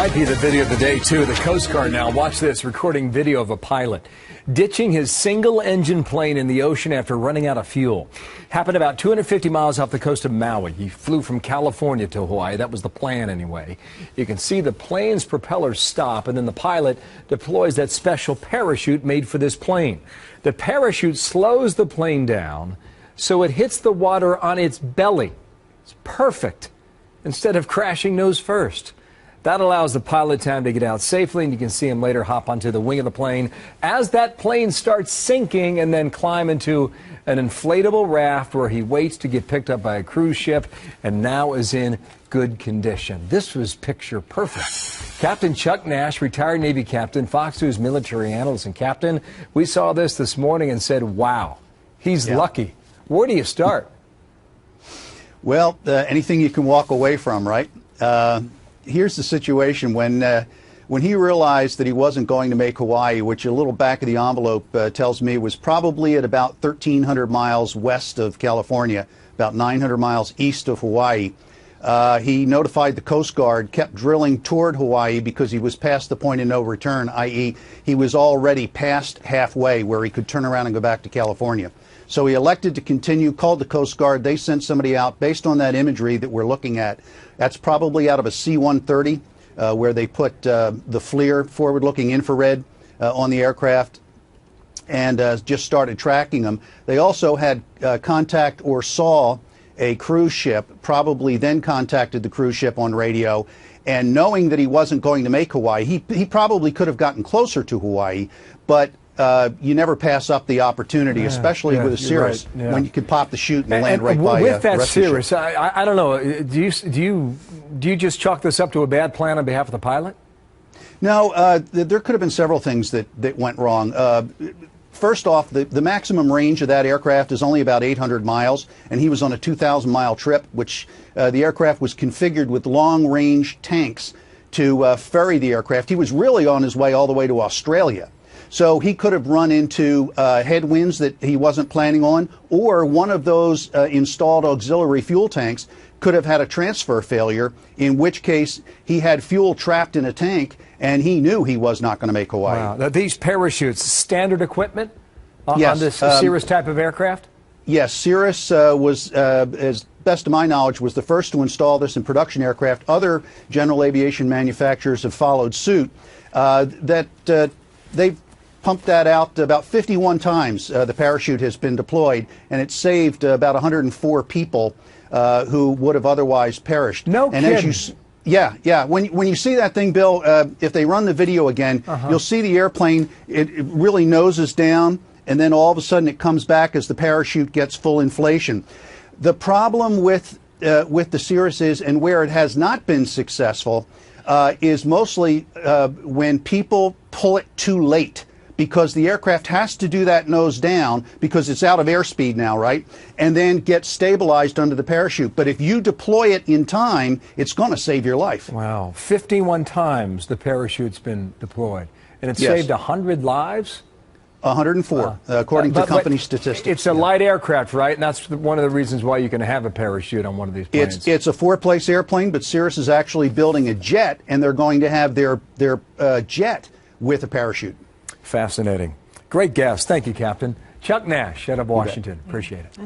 Might be the video of the day, too. The Coast Guard now, watch this, recording video of a pilot ditching his single-engine plane in the ocean after running out of fuel. Happened about 250 miles off the coast of Maui. He flew from California to Hawaii. That was the plan, anyway. You can see the plane's propellers stop, and then the pilot deploys that special parachute made for this plane. The parachute slows the plane down so it hits the water on its belly. It's perfect, instead of crashing nose first. That allows the pilot time to get out safely, and you can see him later hop onto the wing of the plane as that plane starts sinking and then climb into an inflatable raft where he waits to get picked up by a cruise ship and now is in good condition. This was picture perfect. Captain Chuck Nash, retired Navy captain, Fox News military analyst and captain, we saw this morning and said, wow, he's lucky. Where do you start? Well, anything you can walk away from, right? Here's the situation when he realized that he wasn't going to make Hawaii, which a little back of the envelope tells me was probably at about 1,300 miles west of California, about 900 miles east of Hawaii. He notified the Coast Guard, kept drilling toward Hawaii because he was past the point of no return, i.e. he was already past halfway where he could turn around and go back to California. So he elected to continue, called the Coast Guard. They sent somebody out based on that imagery that we're looking at. That's probably out of a C-130 where they put the FLIR, forward-looking infrared, on the aircraft and just started tracking them. They also had contact or saw a cruise ship, probably then contacted the cruise ship on radio. And knowing that he wasn't going to make Hawaii, he probably could have gotten closer to Hawaii, but you never pass up the opportunity, especially with a Cirrus, when you can pop the chute and land right by with that Cirrus. I don't know. Do you just chalk this up to a bad plan on behalf of the pilot? No, there could have been several things that went wrong. First off, the maximum range of that aircraft is only about 800 miles, and he was on a 2,000-mile trip, which the aircraft was configured with long-range tanks to ferry the aircraft. He was really on his way all the way to Australia. So he could have run into headwinds that he wasn't planning on, or one of those installed auxiliary fuel tanks could have had a transfer failure, in which case he had fuel trapped in a tank, and he knew he was not going to make Hawaii. Wow. Now, these parachutes, standard equipment on this Cirrus type of aircraft? Yes, Cirrus was, as best of my knowledge, was the first to install this in production aircraft. Other general aviation manufacturers have followed suit. They've pumped that out about 51 times. The parachute has been deployed, and it saved about 104 people who would have otherwise perished. No kidding. Yeah. When you see that thing, Bill, if they run the video again, you'll see the airplane. It really noses down, and then all of a sudden it comes back as the parachute gets full inflation. The problem with the Cirrus is, and where it has not been successful, is mostly when people pull it too late, because the aircraft has to do that nose down because it's out of airspeed now, right? And then get stabilized under the parachute. But if you deploy it in time, it's going to save your life. Wow. 51 times the parachute's been deployed. And it saved 100 lives? 104, according to company statistics. It's a light aircraft, right? And that's one of the reasons why you can have a parachute on one of these planes. It's a four-place airplane, but Cirrus is actually building a jet, and they're going to have their jet with a parachute. Fascinating. Great guest. Thank you, Captain. Chuck Nash out of Washington. Appreciate it.